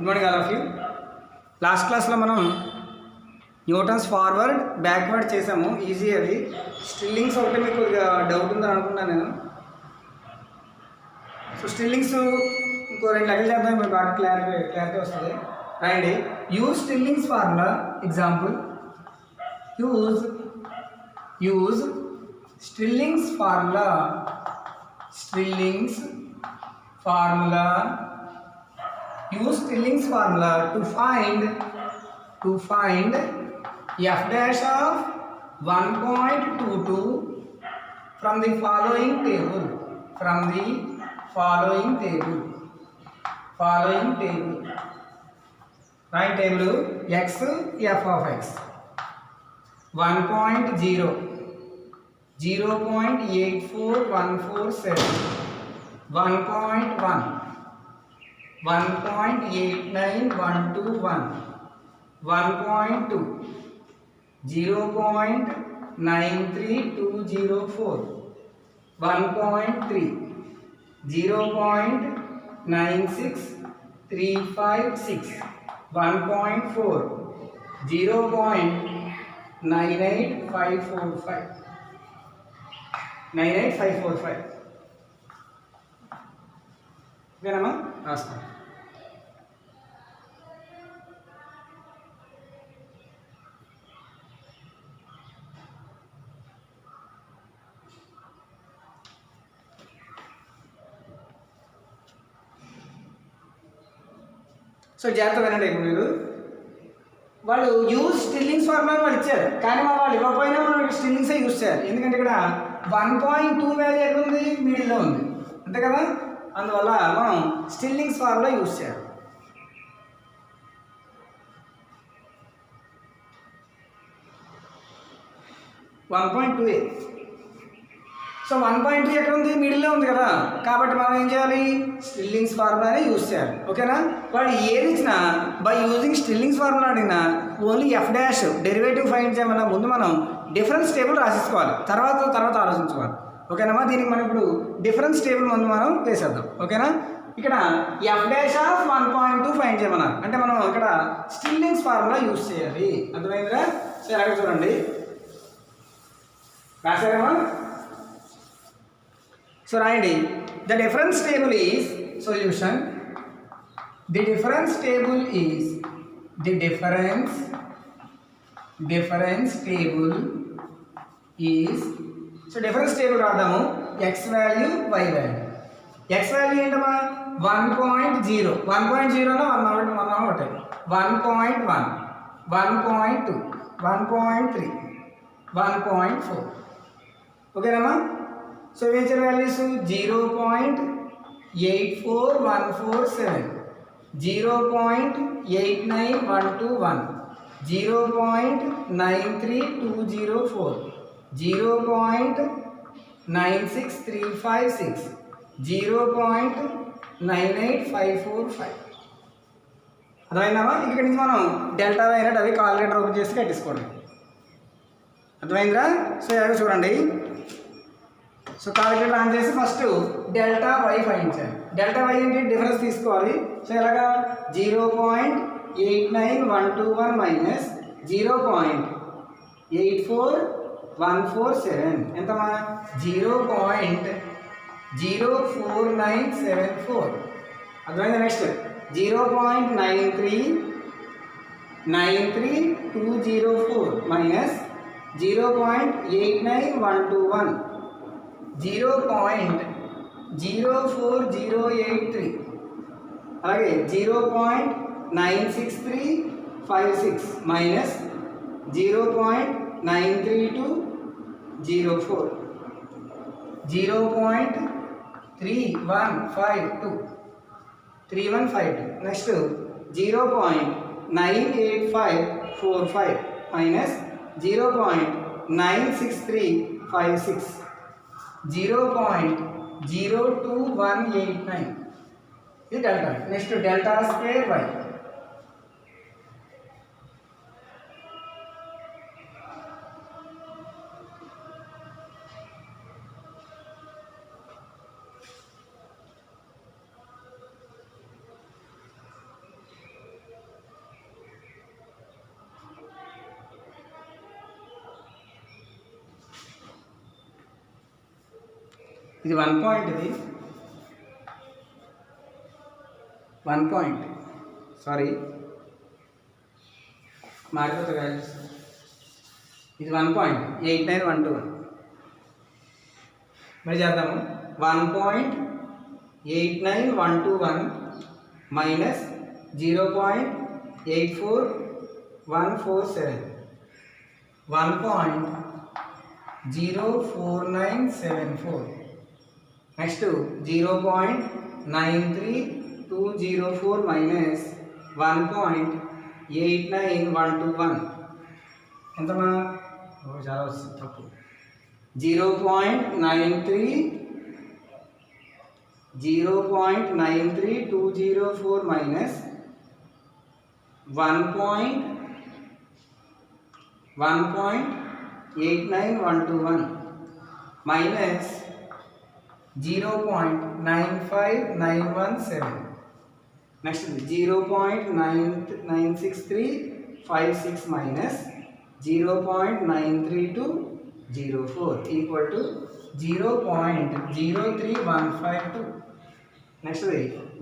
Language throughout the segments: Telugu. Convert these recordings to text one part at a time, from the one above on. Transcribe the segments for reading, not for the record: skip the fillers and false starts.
Good morning all of you. Last క్లాస్లో మనం న్యూటన్స్ ఫార్వర్డ్ బ్యాక్వర్డ్ చేసాము. ఈజీ అది. స్టిల్లింగ్స్ ఒకటి మీకు కొద్దిగా డౌట్ ఉందని అనుకున్నాను నేను. సో స్టిల్లింగ్స్ ఇంకో 2 లెక్కలు చేద్దాం, మీకు బాగా క్లారిటీ వస్తుంది. రాయండి. Use Stirling's formula. Example, use Stirling's formula. Use Stilling's formula to find f dash of 1.22 from the following table. Right table x f of x 1.0 0.84147 1.1 1.89121 1.2 0.93204 1.3 0.96356 1.4 0.98545 ఓకేనమ్మా? రాస్తాం. సో జాగ్రత్త వినండి. ఇప్పుడు మీరు వాళ్ళు యూజ్ స్టిల్లింగ్స్ ఫార్ములా వాళ్ళు ఇచ్చారు, కానీ వాళ్ళు ఇవ్వకపోయినా మనం స్టిల్లింగ్సే యూజ్ చేయాలి. ఎందుకంటే ఇక్కడ 1.2 వాల్యూ ఎక్కడ ఉంది? మిడిల్లో ఉంది, అంతే కదా? అందువల్ల మనం స్టిల్లింగ్స్ ఫార్ములా యూజ్ చేయాలి. సో 1.2 ఎక్కడ ఉంది? మిడిల్లో ఉంది కదా, కాబట్టి మనం ఏం చేయాలి? స్టిల్లింగ్స్ ఫార్ములానే యూజ్ చేయాలి. ఓకేనా? వాడు ఏది ఇచ్చినా బై యూజింగ్ స్టిల్లింగ్స్ ఫార్ములా అడిగినా only F dash derivative find చేయమన్నా ముందు మనం డిఫరెన్స్ టేబుల్ రాసేసుకోవాలి, తర్వాత ఆలోచించుకోవాలి. ఓకేనమ్మా? దీనికి మనం ఇప్పుడు డిఫరెన్స్ టేబుల్ ముందు మనం వేసేద్దాం. ఓకేనా? ఇక్కడ ఎఫ్ డాష్ ఆఫ్ 1.2 ఫైండ్ చేయమన్నారు అంటే మనం ఇక్కడ స్టిల్లింగ్స్ ఫార్ములా యూజ్ చేయాలి. అర్థమైందిరా? సరే, అక్కడ చూడండి, రాశారమ్మా? సో రాయండి. The difference table is solution. The difference table is so difference table రాద్దాము. X value, y value. X value ఏంటమ్మా? 1.0. 1.0లో 1 ఒకటి 1.1 1.2 1.3 1.4. ఓకేనమ్మా? సో వేచర్ వాల్యూస్ 0.84147 0.89121 0.93204 0.96356 0.98545. అర్థమైందామా? ఇక్కడ నుంచి మనం డెల్టా వైనట్ అవి కాలిక్యులేటర్ ఓపెన్ చేసి కట్టించుకోండి. అర్థమైందిరా? సో ఎలాగో చూడండి. సో కాలిక్యులేటర్ ఆన్ చేసి ఫస్ట్ డెల్టా వై ఫైండ్ చేయాలి. డెల్టా వై ఏంటి? డిఫరెన్స్ తీసుకోవాలి. సో ఎలాగా? 0.89121 మైనస్ 0.84147 ఎంతమా? 0.04974. అర్థమైందా? నెక్స్ట్ 0.93204 మైనస్ 0.89121 0.04083 అలాగే 0.96356 మైనస్ 0.93204 0.3152 నెక్స్ట్ 0.98545 మైనస్ 0.96356 0.02189. ఇది delta. Next delta square y. ఇది 1 పాయింట్, ఇది 1 పాయింట్, సారీ మారిపోతుంది వాల్యూస్. ఇది 1.89121. మరి చేద్దాము. 1.89121 మైనస్ 0.84147, 1.04974. Next 0.93204 minus 1.89121 ఎంతమా? చాలా వస్తుంది తప్పు. 0.93204 minus 1.8921 minus 0.95917. Next 0.96356 minus 0.93204 equal to 0.03152. Next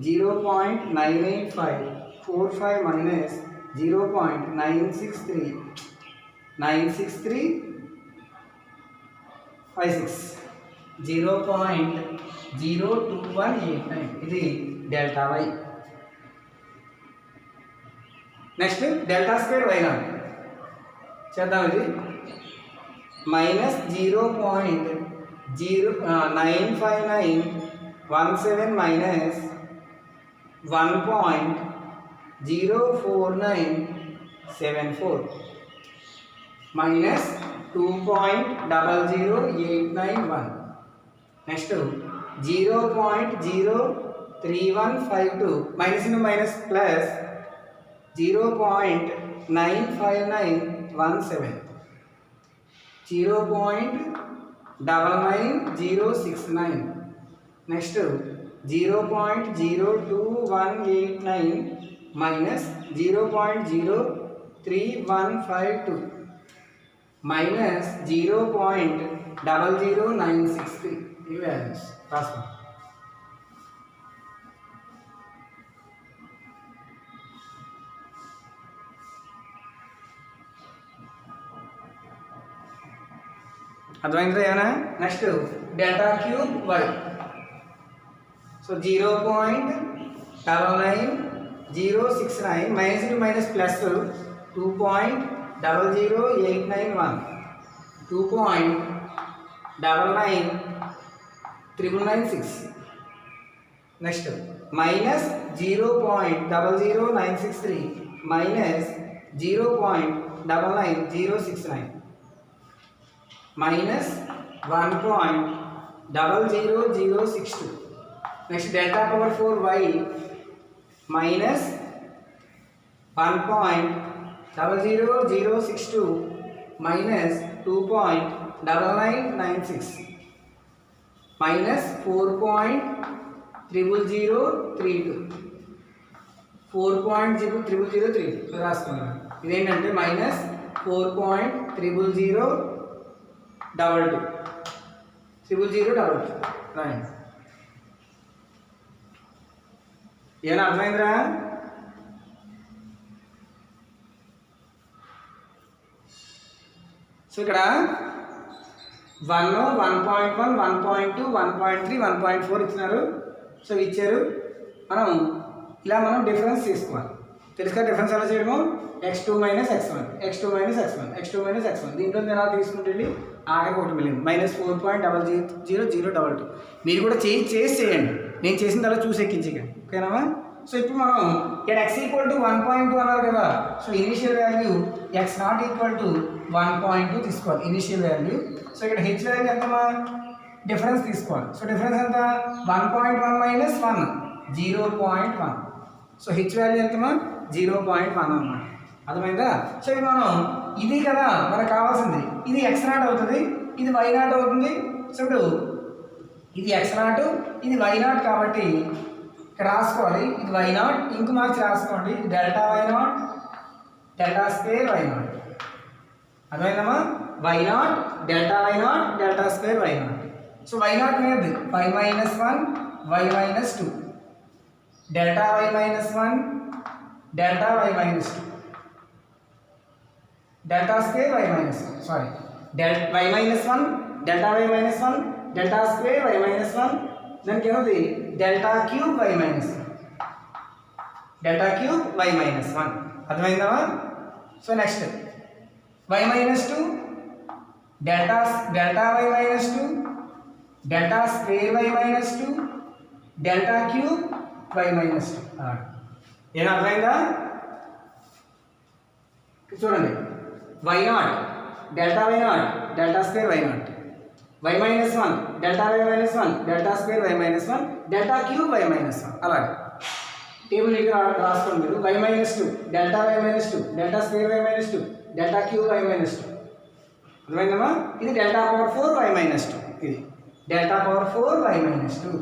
0.98545 minus 0.96356, 0.02189. ఇది delta y. Next delta square y naught చేద్దాం. ఇది minus 0.95917 minus 1.04974 minus 2.00891. Next 0.03152 minus into minus plus 0.95917, 0.99069. Next 0.02189 minus 0.03152 minus 0.00963. ఇవి వాల్యూస్ రాసుకోండి. అర్థమైందా ఏమైనా? Next delta cube y. So 0.99069 minus into minus plus 2.00891, 2.99996. Next minus 0.00963 minus 0.99069 minus 1.00062. Next delta power 4y minus 1.00062 minus 2.9996 minus 4.00032, 4.00032 రాసుకున్నాను. ఇదేంటంటే మైనస్ 4.00022 రాయండి. ఏమైనా అర్థమైందిరా? సో ఇక్కడ 1, 1.1, 1.2, 1.3, 1.4 ఇచ్చినారు. సో ఇచ్చారు. మనం డిఫరెన్స్ తీసుకోవాలి. తెలుసుగా డిఫరెన్స్ ఎలా చేయడము? x2 minus x1, x2 minus x1, x2 minus x1. దీంట్లో నేను ఎలా తీసుకుంటే ఆఖరికి ఒకటి మిగిలింది మైనస్ 4.00002. మీరు కూడా చేసి చేయండి. నేను చేసిన తర్వాత చూసి ఎక్కించకండి. ఓకేనా? సో ఇప్పుడు మనం ఇక్కడ x ఈక్వల్ టు 1.2 అన్నారు కదా. So initial value x naught equal to 1.2 తీసుకోవాలి ఇనిషియల్ వాల్యూ. సో ఇక్కడ h వాల్యూ ఎంతమా? డిఫరెన్స్ తీసుకోవాలి. సో డిఫరెన్స్ ఎంత? 1.1 మైనస్ 1, 0.1. సో h వాల్యూ ఎంతమా? 0.1 అన్నమాట. అర్థమైందా? సో ఇది ఇది కదా మనకు కావాల్సింది. ఇది x నాట్ అవుతుంది, ఇది y నాట్ అవుతుంది. సో ఇప్పుడు ఇది x నాట్, ఇది y నాట్ కాబట్టి ఇక్కడ రాసుకోవాలి. ఇది y నాట్ ఇంకో మార్చి రాసుకోండి. ఇది delta y naught, delta square y naught. అర్థమైందమ్మా? y naught, delta y naught, delta square y naught. So y naught మీద y minus 1 y minus 2 delta y minus 1 delta y minus 2 delta square y minus 1 sorry y minus 1 delta y minus 1 delta square y minus 1 దానికి ఏమవుతుంది delta cube y minus 1 delta cube y minus 1 అర్థమైందా? So next y minus 2 delta y minus 2 delta square y minus 2 delta cube y minus 2 ఏం అర్థమైందా? చూడండి y naught delta y naught delta square y naught y minus 1 delta y minus 1 delta square y minus 1 delta cube y minus 1 అలాగే టేబుల్ ఇక్కడ రాసుకోండి మీరు y minus 2 delta y minus 2 delta square y minus 2 delta cube y minus 2 అర్థమైందమ్మా? ఇది డెల్టా పవర్ 4 వై మైనస్ 2 ఇది డెల్టా పవర్ 4 వై మైనస్ 2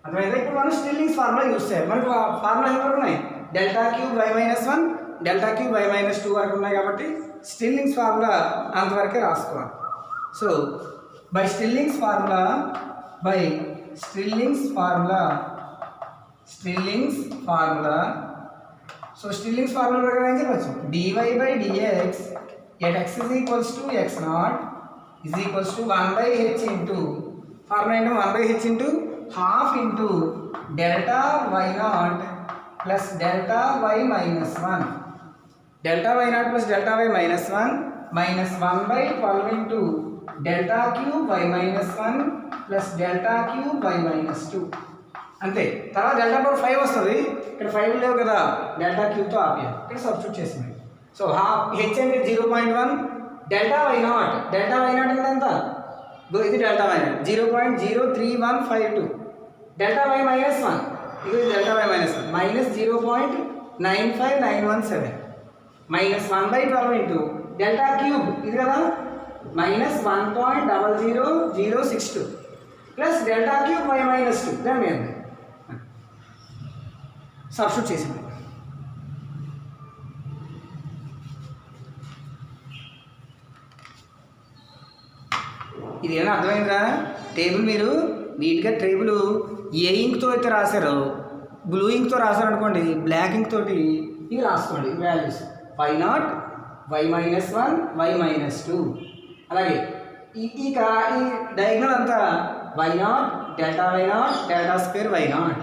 అర్థమైందా? ఇప్పుడు మనం స్టిల్లింగ్స్ ఫార్ములా యూస్ చేయాలి. మనకు ఫార్ములా ఎవరు ఉన్నాయి delta cube y minus 1 delta cube y minus 2 వరకు ఉన్నాయి కాబట్టి స్టిల్లింగ్స్ ఫార్ములా అంతవరకే రాసుకోవాలి. So by Stirling's formula so Stirling's formula ప్రకారం ఏం చెప్పచ్చు dy by dx at x is equals to x naught is equals to 1 by h into formula ఏంటో 1 by h into half into delta y naught plus delta y minus 1 delta y naught plus delta y minus 1 minus 1 by 12 into delta cube y minus 1 plus delta cube y minus 2 అంతే. తర్వాత డెల్టా పవర్ 5 వస్తుంది. ఇక్కడ 5 లేవు కదా డెల్టా క్యూబ్తో ఆపేయాలి. ఇక్కడ సబ్స్టిట్యూట్ చేసింది. సో హెచ్ అంటే 0.1 డెల్టా వై నాట్ అంటే ఎంత ఇది delta y not 0.03152 delta y minus 1 ఇది delta y minus 1 minus 0.95917 minus 1/12 into delta cube ఇది కదా minus 1.00062 plus delta cube y minus 2 దాని మీద సబ్స్టిట్యూట్ చేసింది. ఇది ఏమైనా అర్థమైందా? టేబుల్ మీరు నీట్గా టేబుల్ ఏ ఇంక్తో అయితే రాశారో బ్లూ ఇంక్తో రాశారనుకోండి బ్లాక్ ఇంక్ తోటి ఇవి రాసుకోండి values y naught y minus 1 y minus 2 అలాగే ఈ డయాగ్నల్ అంతా y naught delta square y naught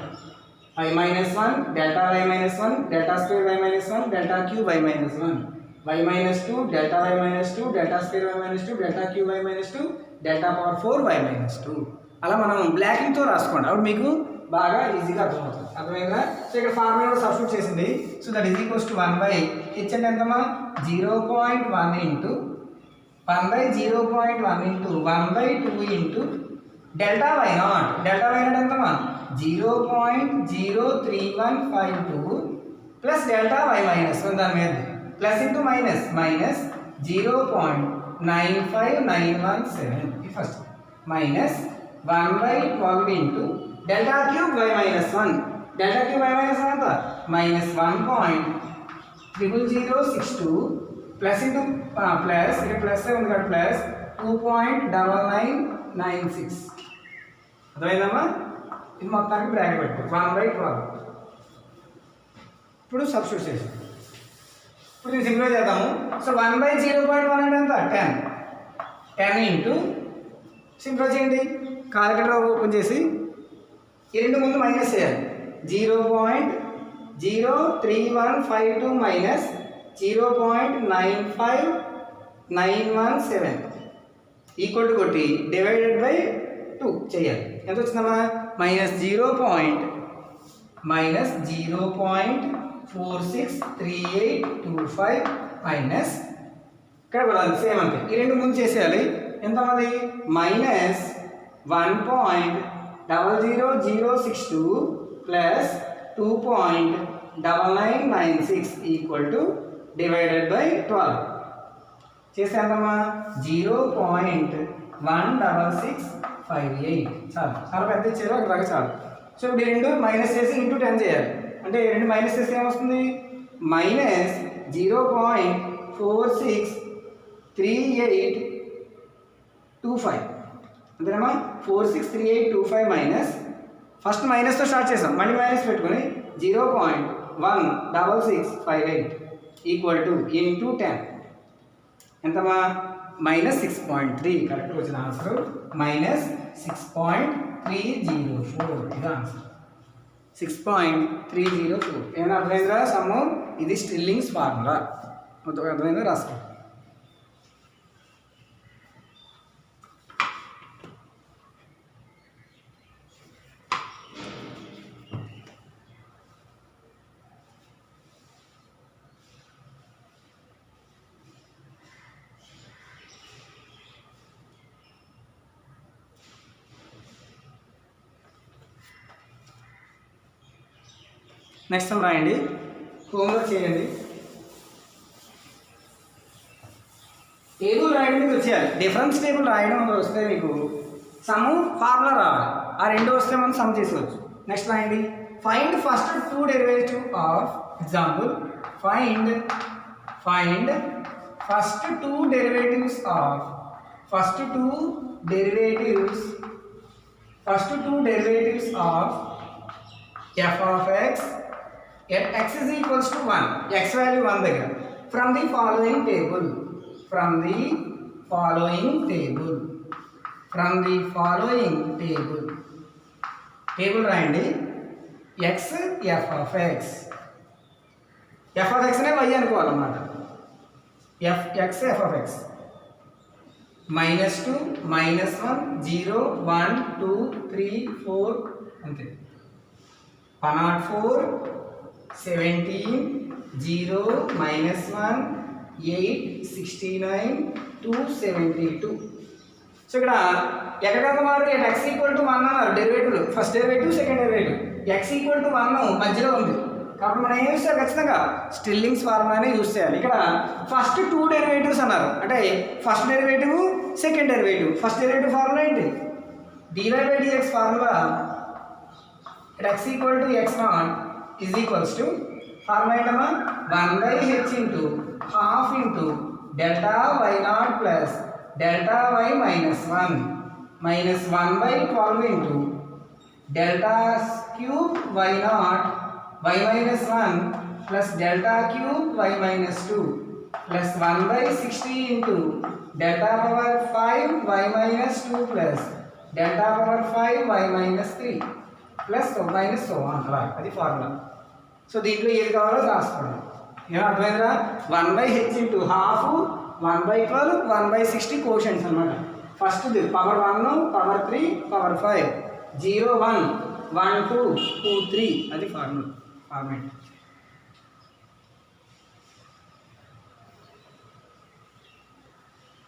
y minus 1 delta y minus 1 delta square y minus 1 delta cube y minus 1 y minus 2 delta y minus 2 delta square y minus 2 delta cube y minus 2 delta power 4 y minus 2 అలా మనం బ్లాకింగ్తో రాసుకోండి. అప్పుడు మీకు బాగా ఈజీగా అర్థమవుతుంది. అర్థమైందా? సో ఇక్కడ ఫార్ములా కూడా సబ్స్టిట్యూట్ చేసింది. So that is equals to 1 by H అంటే ఎంతమ్మా 0.1 into 1 by 0.1 into 1 by 2 into delta y not ఎంతమ్మా 0.03152 ప్లస్ డెల్టా వై మైనస్ 1 దాని మీద ప్లస్ ఇంటూ మైనస్ 0.95917 ఇది first minus 1/12 into delta cube y minus 1 delta cube y minus 1 ఎంత మైనస్ 1.00062 ప్లస్ ఇంటూ ప్లస్ ఇక్కడ ప్లస్ ఉంది కదా ప్లస్ 2.9996 అర్థమైందమ్మా? ఇది మొత్తానికి బ్రాకెట్ పెట్టుకో 1/12. ఇప్పుడు సబ్స్టిట్యూట్ చేసి ఇప్పుడు నేను సింప్లిఫై చేద్దాము. సో 1/0.1 అంటే ఎంత 10 ఇంటూ సింప్లిఫై చేయండి కాలిక్యులేటర్ ఓపెన్ చేసి ఈ రెండు ముందు మైనస్ చేయాలి 0.03152 మైనస్ 0.95917 ఈక్వల్ టు కొట్టి డివైడెడ్ బై 2 చేయాలి. ఎంత వచ్చిందమ్మా -0.463825 మైనస్ ఇక్కడ కూడా సేమ్ అంతే ఈ రెండు ముందు చేసేయాలి. ఎంతమంది minus 1.00062 plus 2.9996 equal to divided by 12 చేస్తే ఎంతమ్మా 0.16658 చాలు చాలా పెద్ద ఇచ్చారు అక్కడ చాలు. సో ఇప్పుడు రెండు మైనస్ చేసి ఇంటూ 10 చేయాలి అంటే రెండు మైనస్ చేస్తే ఏమొస్తుంది మైనస్ 0.463825 అంతేనమ్మా 463,825 మైనస్ ఫస్ట్ మైనస్తో స్టార్ట్ చేసాం, మళ్ళీ మైనస్ పెట్టుకొని 0.16658 ఈక్వల్ టు ఇంటూ 10 ఎంతమ్మా -6.3. కరెక్ట్ వచ్చిన ఆన్సర్ -6.304. ఇది ఆన్సర్ 6.304. ఏమైనా అర్థమైందిరా సమ్ము? ఇది స్టిల్లింగ్స్ ఫార్ములా. మొత్తం అర్థమైందా? రాసుకో. నెక్స్ట్ సమ్ రాయండి, హోంవర్క్ చేయండి. టేబుల్ రాయడం మీకు వచ్చేయాలి. డిఫరెన్స్ టేబుల్ రాయడం వస్తే మీకు సమ్ ఫార్ములా రావాలి. ఆ రెండు వస్తే మనం సమ్ చేసుకోవచ్చు. నెక్స్ట్ రాయండి, find first two derivative of example find first two derivatives of f of x at x is equals to 1, x value 1 దగ్గర from the following table table రాయండి. x f of x నే y అనుకోవాలన్నమాట. x f of x -2 -1 0 1 2 3 4 అంతే. 104 17 0 -1 8 69 272. సో ఇక్కడ ఎక్కడ మారు x ఈక్వల్ టు 1 అన్నారు. Derivative first derivative second derivative x equal to 1 మధ్యలో ఉంది కాబట్టి మనం ఏం చేస్తారు? ఖచ్చితంగా స్టిల్లింగ్స్ ఫార్ములానే యూజ్ చేయాలి. ఇక్కడ ఫస్ట్ టూ డెరివేటివ్స్ అన్నారు అంటే first derivative second derivative. First derivative formula ఏంటి? dy/dx formula x equal to x naught is equals to formula ఏంటమ్మా 1/h into half into delta y naught plus delta y minus 1 minus 1/12 into delta cube y naught y minus 1 plus delta cube y minus 2 plus 1/60 into delta power 5 y minus 2 plus delta power 5 y minus 3 plus minus అలా అది ఫార్ములా. సో దీంట్లో ఏది కావాలో రాసుకోండి. ఏమో అర్థమైందిరా? 1/h into half 1/12 1/60 కోషన్స్ అనమాట. ఫస్ట్ పవర్ 1 పవర్ 3 పవర్ 5 0 1 1 2 2 3 అది ఫార్మేట్.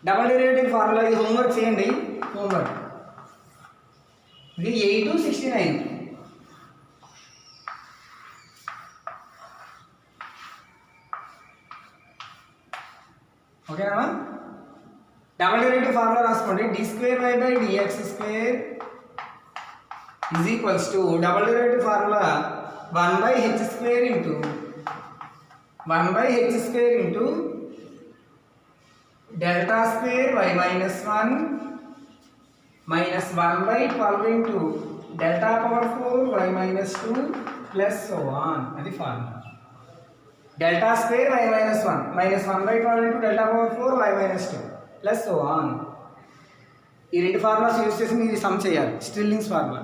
డబల్ డెరివేటివ్ ఫార్ములా ఇది హోంవర్క్ చేయండి. హోంవర్క్ ఇది 8 69. ఓకేనా? డబల్ డెరివేటివ్ ఫార్ములా రాసుకోండి. d2y/dx² is equals to double derivative formula 1/h² into delta square y minus 1 minus 1/12 into delta power 4 y minus 2 plus so on. అది formula. delta square y minus 1 minus 1/12 into delta power 4 y minus 2 plus so on. ఈ రెండు ఫార్ములాస్ యూజ్ చేసి మీరు సమ్ చేయాలి. స్టిల్లింగ్స్ ఫార్ములా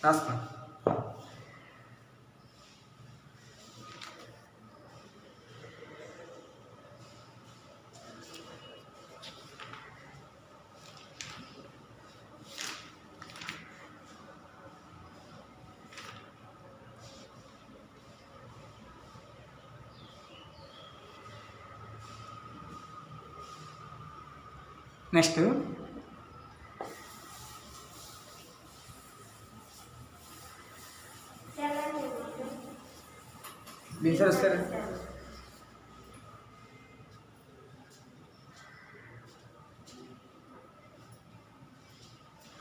రాసుకోండి. నెక్స్ట్ సార్ వస్తారు.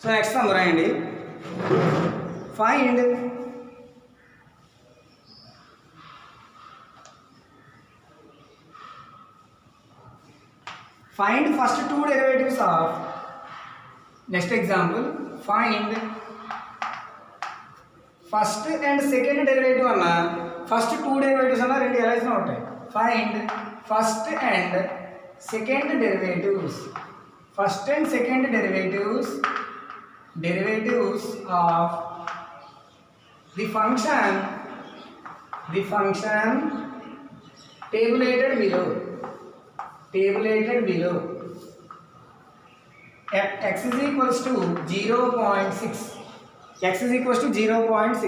సో నెక్స్ట్ సమ్ రాయండి. Find first two derivatives of next example find first and second derivative అన్న ఫస్ట్ టూ డెరివేటివ్స్ అన్న రెండు ఎలా ఇచ్చినా ఉంటాయి. Find first and second derivatives, first and second derivatives of the function tabulated below at x is equals to 0.6, x is equals to 0.6,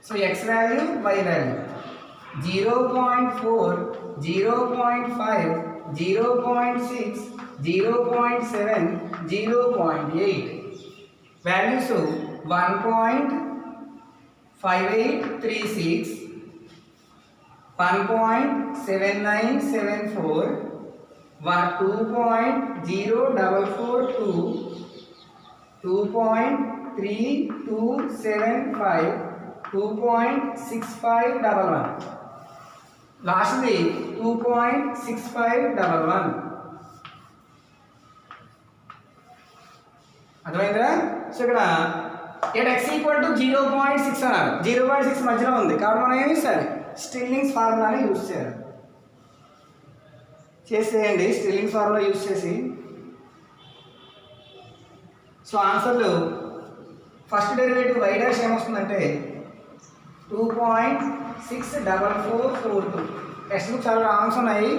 so x value, y value 0.4, 0.5, 0.6, 0.7, 0.8, values 1.5836, 1.7974, 2.0442, 2.3275, 2.6511, lastly 2.6511. అర్థమైందా? సో ఇక్కడ ఎట్ x ఈక్వల్ టు 0.6 అన్నారు, 0.6 మధ్యలో ఉంది కాబట్టి మనం ఏమి ఇస్తారు, స్టిల్లింగ్స్ ఫార్ములాని యూజ్ చేయాలి. చేసేయండి స్టిల్లింగ్స్ ఫార్ములా యూజ్ చేసి. సో ఆన్సర్లు ఫస్ట్ డెరివేటివ్ y డాష్ ఏమొస్తుందంటే 2.64442. టెక్స్ట్ బుక్ చాలా రాంగ్స్ ఉన్నాయి,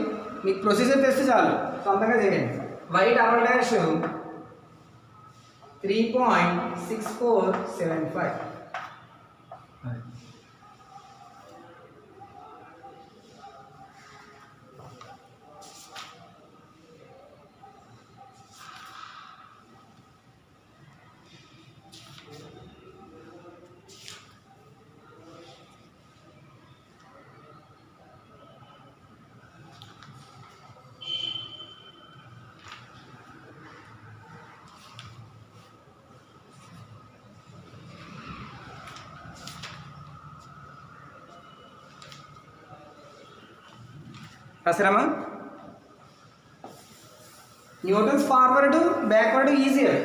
మీకు ప్రొసీజర్ తెస్తే చాలు సొంతంగా చేయండి. y double dash 3.6475. రాసారమ్మా? న్యూటన్స్ ఫార్వర్డ్ బ్యాక్వర్డ్ ఈజియర్,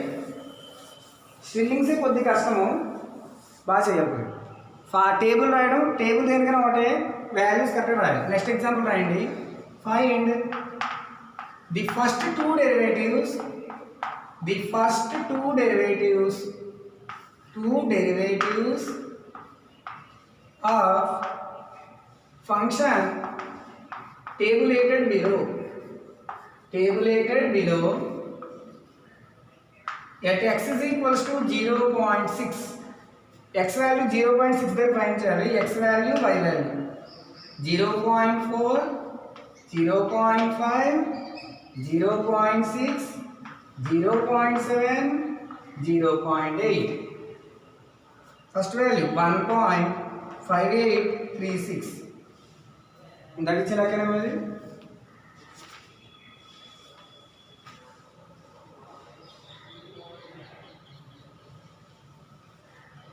స్టిల్లింగ్సే కొద్ది కష్టము, బాగా చేయాలి. టేబుల్ రాయడం, టేబుల్ దేనికైనా ఒకటే వాల్యూస్ కరెక్ట్గా రాయాలి. నెక్స్ట్ ఎగ్జాంపుల్ రాయండి. Find the first two derivatives of function tabulated below at x is equals to 0.6, x value 0.6 దగ్గర ఫైండ్ చేయాలి. x value, y value 0.4, 0.5, 0.6, 0.7, 0.8. First value 1.5836. ఇందాక ఇచ్చిన లెక్కనే మరి.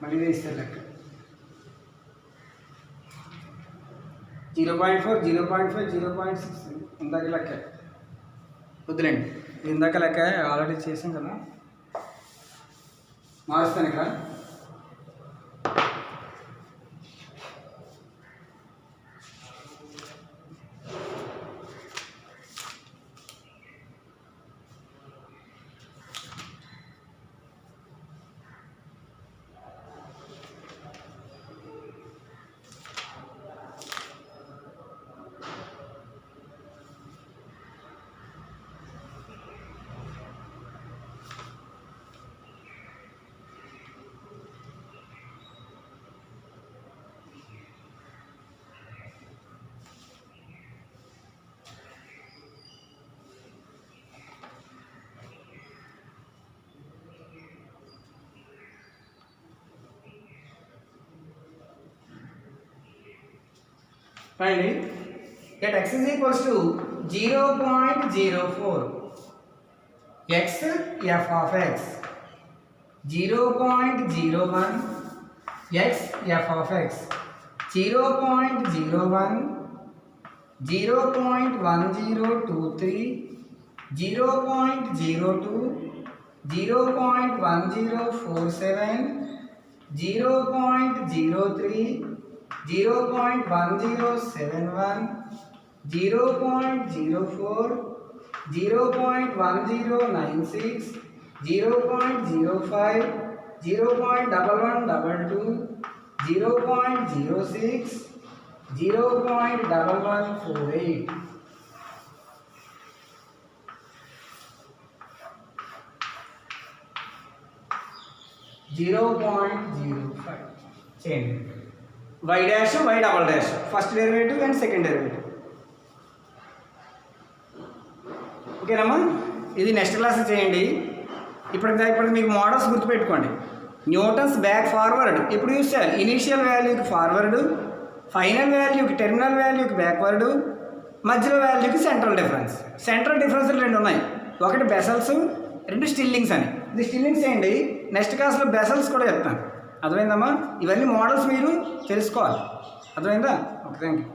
మళ్ళీ ఇస్తారు లెక్క 0.4, 0.5, 0.6. ఇందాక లెక్క వద్దులేండి, ఇందాక లెక్క ఆల్రెడీ చేసాం కదా, మారుస్తాను ఇక్కడ. Find it. At x is equals to 0.04, x f of x 0.01, x f of x 0.01, 0.1023, 0.02, 0.1047, 0.03, 0.1071, 0.04, 0.1096, 0.05, 0.1122, 0.06, 0.1148. 0.05 చేయండి. y dash y double dash first derivative and second derivative. ఓకేనమ్మా, ఇది నెక్స్ట్ క్లాస్ చేయండి. ఇప్పటికి మీకు మోడల్స్ గుర్తుపెట్టుకోండి. న్యూటన్స్ బ్యాక్ ఫార్వర్డ్ ఎప్పుడు యూజ్ చేయాలి? ఇనీషియల్ వాల్యూకి ఫార్వర్డ్, ఫైనల్ వాల్యూకి టెర్మినల్ వాల్యూకి బ్యాక్వర్డ్, మధ్యలో వాల్యూకి సెంట్రల్ డిఫరెన్స్. సెంట్రల్ డిఫరెన్స్లు రెండు ఉన్నాయి, ఒకటి బెసల్స్, రెండు స్టిల్లింగ్స్ అని. ఇది స్టిల్లింగ్స్ చేయండి, నెక్స్ట్ క్లాస్లో బెసల్స్ కూడా చెప్తాను. అర్థమైందమ్మా? ఇవన్నీ మోడల్స్ మీరు తెలుసుకోవాలి. అర్థమైందా? Okay, thank you.